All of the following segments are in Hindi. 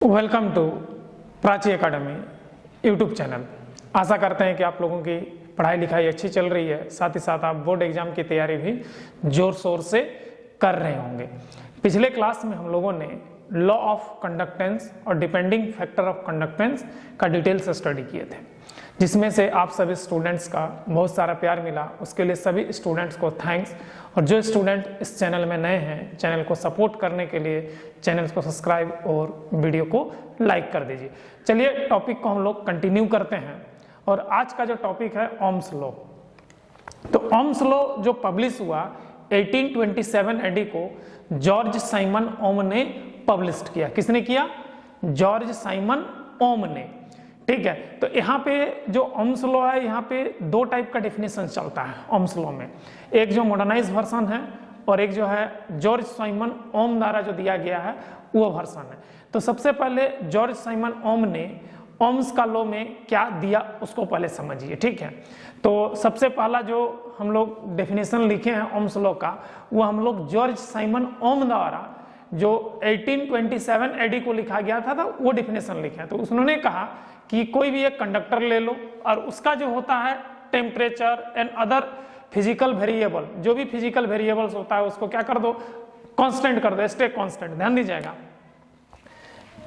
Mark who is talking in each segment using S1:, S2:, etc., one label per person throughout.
S1: Welcome to Prachi academy YouTube channel. आशा करते हैं कि आप लोगों की पढ़ाई लिखाई अच्छी चल रही है, साथ ही साथ आप बोर्ड एग्जाम की तैयारी भी जोर शोर से कर रहे होंगे। पिछले क्लास में हम लोगों ने लॉ ऑफ कंडक्टेंस और डिपेंडिंग फैक्टर ऑफ कंडक्टेंस का डिटेल से स्टडी किए थे, जिसमें से आप सभी स्टूडेंट्स का बहुत सारा प्यार मिला। उसके लिए सभी स्टूडेंट्स को थैंक्स। और जो स्टूडेंट इस चैनल में नए हैं, चैनल को सपोर्ट करने के लिए चैनल को सब्सक्राइब और वीडियो को लाइक कर दीजिए। चलिए टॉपिक को हम लोग कंटिन्यू करते हैं और आज का जो टॉपिक है ओम्स लॉ। तो ओम्स लॉ जो पब्लिश हुआ 1827 एडी को जॉर्ज साइमन ओम ने पब्लिश किया। किसने किया? जॉर्ज साइमन ओम ने। ठीक है, तो यहाँ पे जो ओम्स लॉ है, यहाँ पे दो टाइप का डेफिनेशन चलता है ओम्स लॉ में। एक जो मॉडर्नाइज वर्जन है और एक जो है जॉर्ज साइमन ओम द्वारा जो दिया गया है वो वर्जन है। तो सबसे पहले जॉर्ज साइमन ओम ने ओम्स का लॉ में क्या दिया उसको पहले समझिए। ठीक है, तो सबसे पहला जो हम लोग डेफिनेशन लिखे हैं ओम्स लॉ का, वो हम लोग जॉर्ज साइमन ओम द्वारा जो 1827 एडी को लिखा गया था वो डेफिनेशन लिखे। तो उन्होंने कहा कि कोई भी एक कंडक्टर ले लो और उसका जो होता है temperature and other physical variable, जो भी फिजिकल वेरिएबल्स होता है उसको क्या कर दो? कांस्टेंट कर दो, स्टे कांस्टेंट। ध्यान दीजिएगा,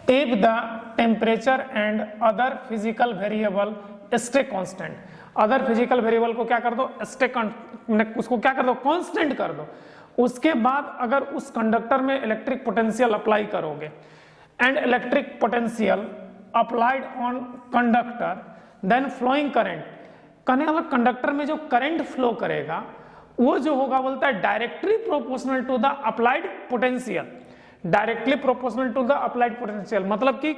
S1: if the temperature and other physical variable stay constant. Other physical variable को क्या कर दो? स्टे, उसको क्या कर दो? कांस्टेंट कर दो। उसके बाद अगर उस कंडक्टर में इलेक्ट्रिक पोटेंशियल अप्लाई करोगे and electric potential applied on conductor then flowing current, कहने वाला कंडक्टर में जो करंट फ्लो करेगा वो जो होगा बोलता है directly proportional to the applied potential. Directly proportional to the applied potential मतलब कि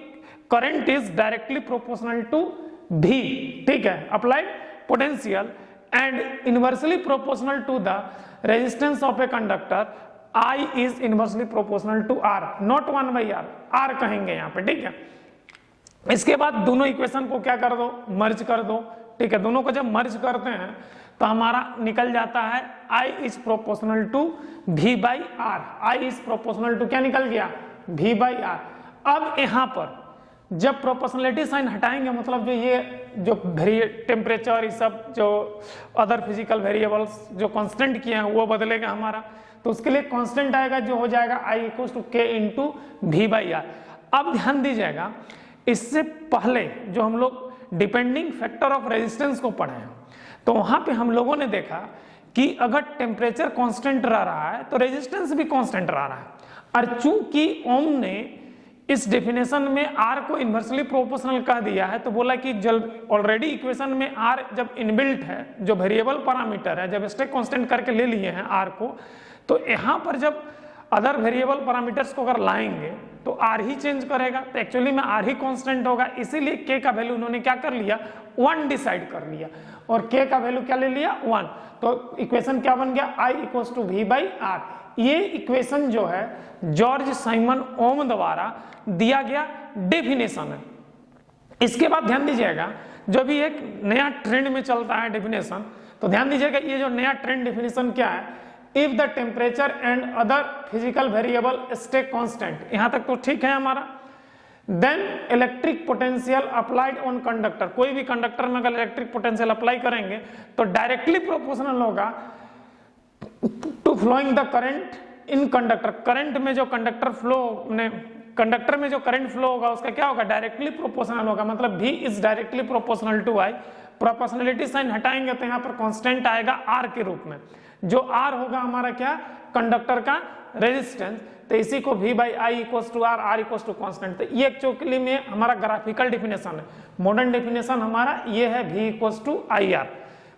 S1: current is directly proportional to भी, ठीक है, applied potential and inversely proportional to the resistance of a conductor. I is inversely proportional to R, not 1/R, R कहेंगे यहाँ पे। ठीक है, इसके बाद दोनों इक्वेशन को क्या कर दो? मर्ज कर दो। ठीक है, दोनों को जब मर्ज करते हैं तो हमारा निकल जाता है I is proportional to V/R। I is proportional to क्या निकल गया? V/R। अब यहाँ पर जब प्रोपोर्शनलिटी साइन हटाएंगे, मतलब जो ये जो टेम्परेचर, ये सब जो अदर फिजिकल वेरिएबल्स जो कांस्टेंट किए हैं वो बदलेगा हमारा। तो उसके लिए कांस्टेंट आएगा जो हो जाएगा I = K × V/R। अब ध्यान दीजिएगा, इससे पहले जो हम लोग डिपेंडिंग फैक्टर ऑफ रेजिस्टेंस को पढ़े हैं तो वहां पे हम लोगों ने देखा कि अगर टेम्परेचर कांस्टेंट रह रहा है तो रेजिस्टेंस भी कांस्टेंट रह रहा है। और चूंकि ओम ने इस डेफिनेशन में R को इन्वर्सली प्रोपोर्शनल कह दिया है तो बोला कि जब ऑलरेडी इक्वेशन में R जब इनबिल्ट है, जो वेरिएबल पैरामीटर है, जब स्टे कांस्टेंट करके ले लिए हैं R को, तो यहाँ पर जब अदर वेरिएबल पैरामीटर्स को अगर लाएंगे तो R ही चेंज करेगा। तो एक्चुअली में R ही कांस्टेंट होगा, इसीलिए K का वैल्यू उन्होंने क्या कर लिया? 1 डिसाइड कर लिया और K का वैल्यू क्या ले लिया? 1। तो इक्वेशन क्या बन गया? I = V/R। ये इक्वेशन जो है जॉर्ज साइमन ओम द्वारा दिया गया डेफिनेशन है। इसके बाद ध्यान दीजिएगा, जो भी एक नया ट्रेंड में चलता है डेफिनेशन, तो ध्यान दीजिएगा ये जो नया ट्रेंड डेफिनेशन क्या है? If the temperature and other physical variable stay constant, यहां तक तो ठीक है हमारा। Then electric potential applied on conductor, कोई भी कंडक्टर में अगर इलेक्ट्रिक पोटेंशियल अप्लाई करेंगे तो डायरेक्टली प्रोपोर्शनल होगा to flowing the current in conductor. Current में जो कंडक्टर में जो करंट फ्लो होगा उसका क्या होगा? डायरेक्टली प्रोपोर्शनल होगा, मतलब V is directly proportional to I। Proportionality sign हटाएंगे तो यहाँ पर कांस्टेंट आएगा R के रूप में, जो R होगा हमारा क्या? कंडक्टर का रेजिस्टेंस। तो इसी को V/I = R, R = कांस्टेंट। तो ये एक्चुअली में हमारा ग्राफिकल डेफिनेशन है। मॉडर्न डेफिनेशन हमारा ये है V = IR।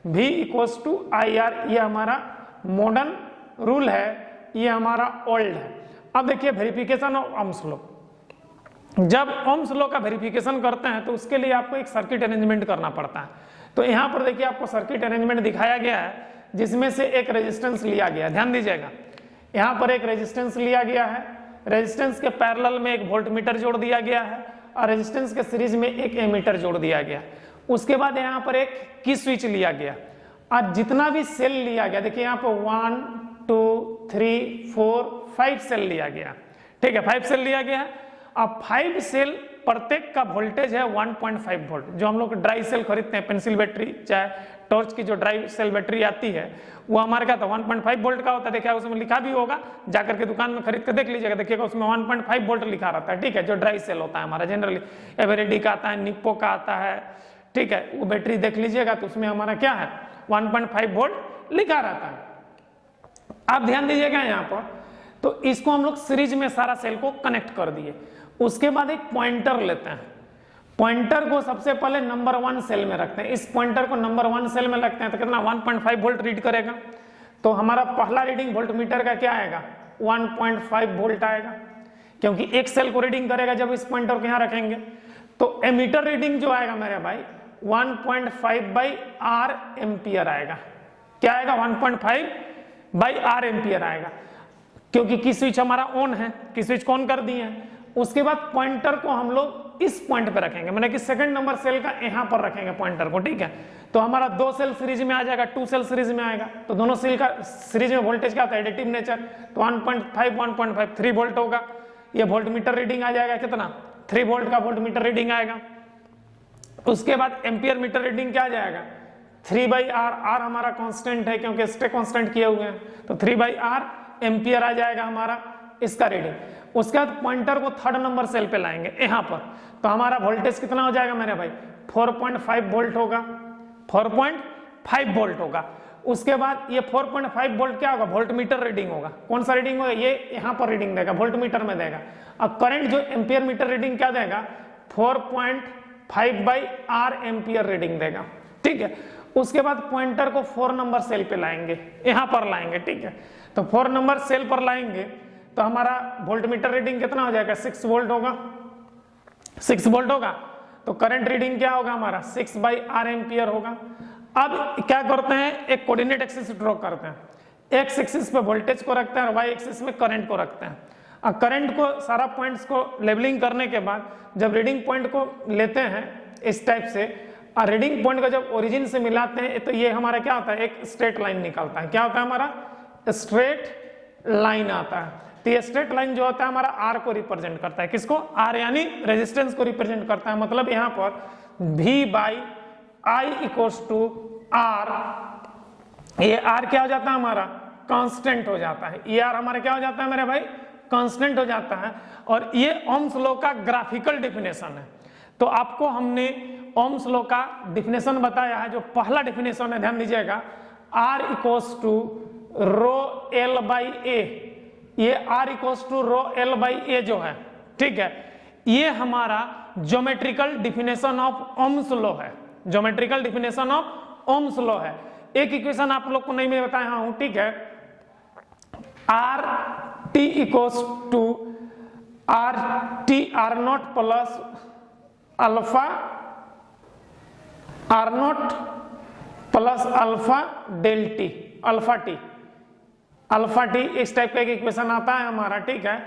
S1: V = IR ये हमारा मॉडर्न रूल है, ये हमारा ओल्ड है। अब देखिए वेरिफिकेशन ऑफ ओम्स लॉ। जब ओम्स लॉ का वेरिफिकेशन करते हैं तो उसके लिए आपको एक सर्किट अरेंजमेंट करना पड़ता है। तो यहाँ पर देखिए आपको सर्किट अरेंजमेंट दिखाया गया है, जिसमें से एक रेजिस्टेंस लिया गया। ध्यान दीजिएगा, यहाँ पर एक रेजिस्टेंस लिया गया है, रेजिस्टेंस के पैरेलल में एक वोल्टमीटर जोड़ दिया गया है और रेजिस्टेंस के सीरीज में एक एमीटर जोड़ दिया गया। उसके बाद यहाँ पर एक की स्विच लिया गया और जितना भी सेल लिया गया, देखिए यहाँ पर 1 2 3 4 5 सेल लिया गया। ठीक है, 5 सेल लिया गया है अब 5 सेल प्रत्येक का वोल्टेज है 1.5 वोल्ट। जो हम लोग ड्राई सेल खरीदते हैं, पेंसिल बैटरी चाहे टॉर्च की जो ड्राई सेल बैटरी आती है, वो हमारे क्या था 1.5 वोल्ट का होता है। देखिए उसमें लिखा भी होगा, जाकर के दुकान में खरीद के देख लीजिएगा, देखिएगा उसमें 1.5 वोल्ट लिखा रहता है, ठीक है। जो ड्राई सेल होता है हमारा जनरली एवरेडी का आता है, निप्पो का आता है, ठीक है, वो बैटरी देख लीजिएगा तो उसमें हमारा क्या है 1.5 वोल्ट लिखा रहता है। आप ध्यान दीजिएगा यहाँ पर, तो इसको हम लोग सीरीज में सारा सेल को कनेक्ट कर दिए। उसके बाद एक पॉइंटर लेते हैं, पॉइंटर को सबसे पहले नंबर 1 सेल में रखते हैं। इस पॉइंटर को नंबर 1 सेल में रखते हैं तो कितना 1.5 वोल्ट रीड करेगा। तो हमारा पहला रीडिंग वोल्टमीटर का क्या आएगा 1.5 वोल्ट आएगा, क्योंकि एक सेल को रीडिंग करेगा जब इस पॉइंटर को यहाँ रखेंगे। तो एमीटर रीडिंग जो आएगा मेरे भाई 1.5/R एम्पियर आएगा। क्या आएगा 1.5/R एम्पियर आएगा, क्योंकि की स्विच हमारा ऑन है, की स्विच को ऑन कर दिए हैं। उसके बाद पॉइंटर को हम लोग इस पॉइंट पे रखेंगे, मैंने कि सेकंड नंबर सेल का यहां पर रखेंगे पॉइंटर को, ठीक है। तो हमारा 2 सेल सीरीज में आ जाएगा, 2 सेल सीरीज में आएगा। तो दोनों सेल का सीरीज में वोल्टेज क्या होता है एडिटिव नेचर। तो 1.5 3 वोल्ट होगा। ये वोल्टमीटर रीडिंग आ जाएगा कितना 3 वोल्ट का वोल्टमीटर रीडिंग आएगा। उसके बाद एम्पियर मीटर रीडिंग क्या आ जाएगा 3/R। R हमारा कांस्टेंट है क्योंकि स्टे कांस्टेंट किए हुए हैं, तो 3/R एम्पियर आ जाएगा हमारा इसका रीडिंग। उसके बाद पॉइंटर को थर्ड नंबर सेल पे लाएंगे यहाँ पर, तो हमारा वोल्टेज कितना हो जाएगा मेरे भाई 4.5 वोल्ट होगा, 4.5 वोल्ट होगा। उसके बाद ये 4.5 वोल्ट क्या होगा वोल्टमीटर रीडिंग होगा। कौन सा रीडिंग होगा ये यहाँ पर रीडिंग देगा, वोल्टमीटर में देगा। अब करंट जो एम्पियर मीटर रीडिंग क्या देगा 4.5/R एम्पियर रीडिंग देगा, ठीक है। उसके बाद पॉइंटर को 4 नंबर सेल पे लाएंगे, यहाँ पर लाएंगे, ठीक है। तो 4 नंबर सेल पर लाएंगे तो हमारा वोल्टमीटर रीडिंग कितना हो जाएगा 6 वोल्ट होगा, 6 वोल्ट होगा। तो करंट रीडिंग क्या होगा हमारा 6/R एम्पियर होगा। अब क्या करते हैं एक कोऑर्डिनेट एक्सिस ड्रॉ करते हैं। एक्स एक्सिस पे वोल्टेज को रखते हैं और वाई एक्सिस में करंट को रखते हैं। अब करंट को सारा पॉइंट्स को लेबलिंग करने के बाद जब रीडिंग पॉइंट को लेते हैं इस टाइप से, और रीडिंग पॉइंट को जब ओरिजिन से मिलाते हैं तो ये हमारा क्या होता है एक स्ट्रेट लाइन निकलता है। क्या होता है हमारा स्ट्रेट लाइन आता है। तो ये स्ट्रेट लाइन जो होता है हमारा R को रिप्रेजेंट करता है, किसको R यानी रेजिस्टेंस को रिप्रेजेंट करता है। मतलब यहाँ पर V/I = R, ये R क्या हो जाता है हमारा कांस्टेंट हो जाता है। ये R हमारा क्या हो जाता है मेरे भाई कांस्टेंट हो जाता है। और ये ओम्स लॉ का ग्राफिकल डेफिनेशन है। तो आपको हमने ओम्स लॉ का डेफिनेशन बताया है। जो पहला डेफिनेशन है ध्यान दीजिएगा R = ρL/A। ये R = ρL/A जो है, ठीक है, ये हमारा geometrical definition of Ohm's law है। Geometrical definition of Ohm's law है। एक इक्वेशन आप लोग को नहीं मैं बताया हूं, ठीक है। RT = R0 plus alpha R0 plus alpha del T, alpha T इस टाइप का एक इक्वेशन आता है हमारा, ठीक है।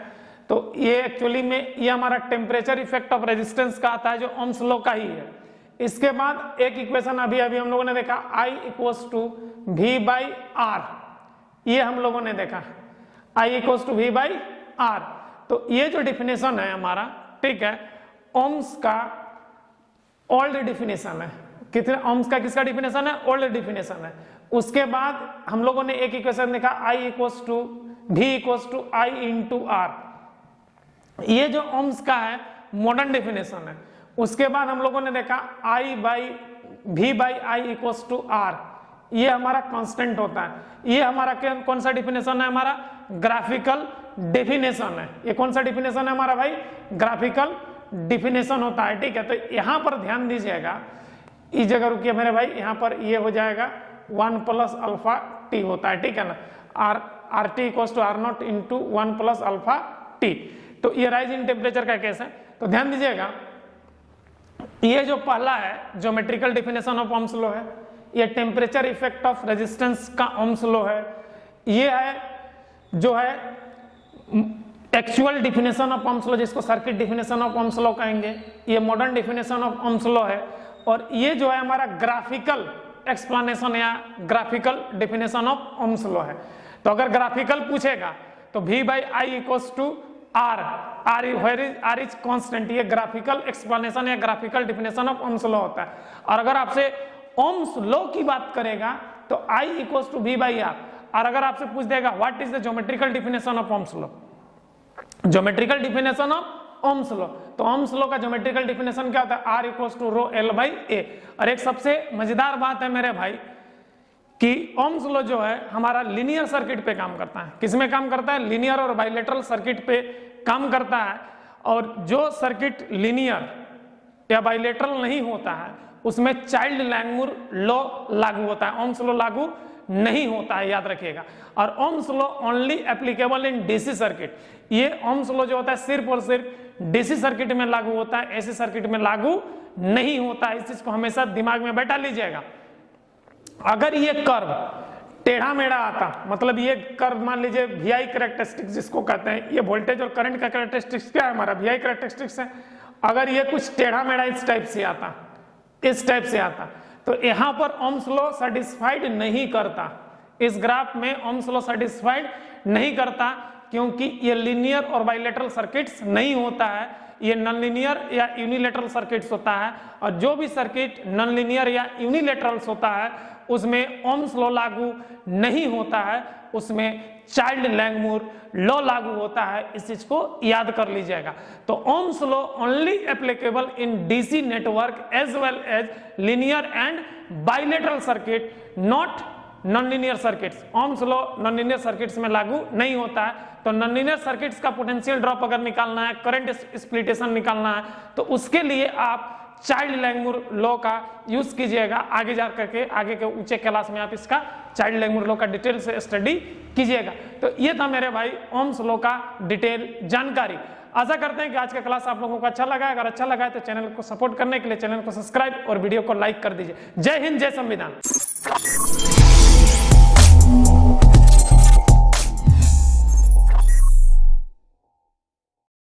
S1: तो ये एक्चुअली में ये हमारा टेम्परेचर इफेक्ट ऑफ रेजिस्टेंस का आता है जो ओम्स लॉ का ही है। इसके बाद एक इक्वेशन अभी हम लोगों ने देखा I = V/R, ये हम लोगों ने देखा I = V/R। तो ये जो डिफिनेशन है हमारा, ठीक है, ओम्स का ओल्ड डिफिनेशन है। कितने ओम्स का किसका डिफिनेशन है ओल्ड डिफिनेशन है। उसके बाद हम लोगों ने एक इक्वेशन देखा I = V = I × R, ये जो ओम्स का है मॉडर्न डिफिनेशन है। उसके बाद हम लोगों ने देखा V/I = R, ये हमारा कांस्टेंट होता है। ये हमारा कौन सा डिफिनेशन है हमारा ग्राफिकल डेफिनेशन है। ये कौन सा डिफिनेशन है हमारा भाई ग्राफिकल डिफिनेशन होता है, ठीक है। तो यहां पर ध्यान दीजिएगा, इस जगह रुकिए मेरे भाई, यहां पर ये हो जाएगा 1 + अल्फा टी होता है, ठीक है ना। RT = R0 × 1 + alpha T. तो ये राइज इन टेम्परेचर का केस है। तो ध्यान दीजिएगा ये जो पहला है geometrical definition of Ohm's law है, ये टेम्परेचर इफेक्ट ऑफ रेजिस्टेंस का ओम्स लॉ है। ये है जो है actual definition of Ohm's law, जिसको circuit definition of Ohm's law कहेंगे। ये modern definition of Ohm's law है। और ये जो है हमारा ग्राफिकल एक्सप्लेनेशन या graphical definition of Ohm's law है। तो अगर ग्राफिकल पूछेगा तो V/I = आर इज कांस्टेंट, ये ग्राफिकल एक्सप्लेनेशन या graphical definition of Ohm's law होता है। और अगर आपसे ओम्स लॉ की बात करेगा तो I equals to V by R. और अगर आपसे पूछ देगा what is the geometrical definition of Ohm's law, geometrical definition of Ohm's law, तो ओम्स लॉ का ज्योमेट्रिकल डिफिनेशन क्या होता है, R equals to rho L by A। और एक सबसे मजेदार बात है मेरे भाई कि ओम्स लॉ जो है हमारा लीनियर सर्किट पे काम करता है। किसमें काम करता है, लीनियर और बाइलेटरल सर्किट पे काम करता है। और जो सर्किट लीनियर या बाइलेटरल नहीं होता है उसमें चाइल्ड लैंगमुर लॉ लागू होता है, ओम्स लॉ लागू नहीं होता है, याद रखिएगा। और ohms law only applicable in DC circuit, ये ओम्स लॉ जो होता है सिर्फ और सिर्फ डीसी सर्किट में लागू होता है, एसी सर्किट में लागू नहीं होता है। इस चीज को हमेशा दिमाग में बैठा लीजिएगा। अगर ये कर्व टेढ़ा मेढ़ा आता, मतलब ये कर्व मान लीजिए VI कैरेक्टरिस्टिक्स जिसको कहते हैं, ये वोल्टेज और करंट का कैरेक्टरिस्टिक्स क्या है हमारा, VI कैरेक्टरिस्टिक्स है। अगर ये कुछ टेढ़ा मेढ़ा इस टाइप से आता, इस टाइप से आता, तो यहां पर ओम्स लॉ सेटिस्फाइड नहीं करता, इस ग्राफ में ओम्स लॉ सेटिस्फाइड नहीं करता, क्योंकि ये लीनियर और बाइलेटरल सर्किट्स नहीं होता है, ये नॉन लीनियर या यूनिलेटरल सर्किट्स होता है। और जो भी सर्किट नॉन लीनियर या यूनिलेटरल्स होता है उसमें ओम्स लॉ लागू नहीं होता है, उसमें चाइल्ड लैंगमुर लॉ लागू होता है। इस चीज को याद कर लीजिएगा। तो Ohm's law only applicable in DC network as well as linear and bilateral circuit, not non linear circuits. Ohm's law non linear circuits में लागू नहीं होता है। तो नॉन लीनियर सर्किट्स का पोटेंशियल ड्रॉप अगर निकालना है, करंट स्प्लिटेशन निकालना है, तो उसके लिए आप चाइल्ड लैंगमुर लॉ का यूज कीजिएगा। आगे जा करके आगे के ऊंचे क्लास में आप इसका चाइल्ड लैंगमुर लॉ का डिटेल से स्टडी कीजिएगा। तो ये था मेरे भाई ओम्स लॉ का डिटेल जानकारी। आशा करते हैं कि आज का क्लास आप लोगों को अच्छा लगा है। अगर अच्छा लगा है तो चैनल को सपोर्ट करने के लिए चैनल को सब्सक्राइब और वीडियो को लाइक कर दीजिए। जय हिंद, जय संविधान।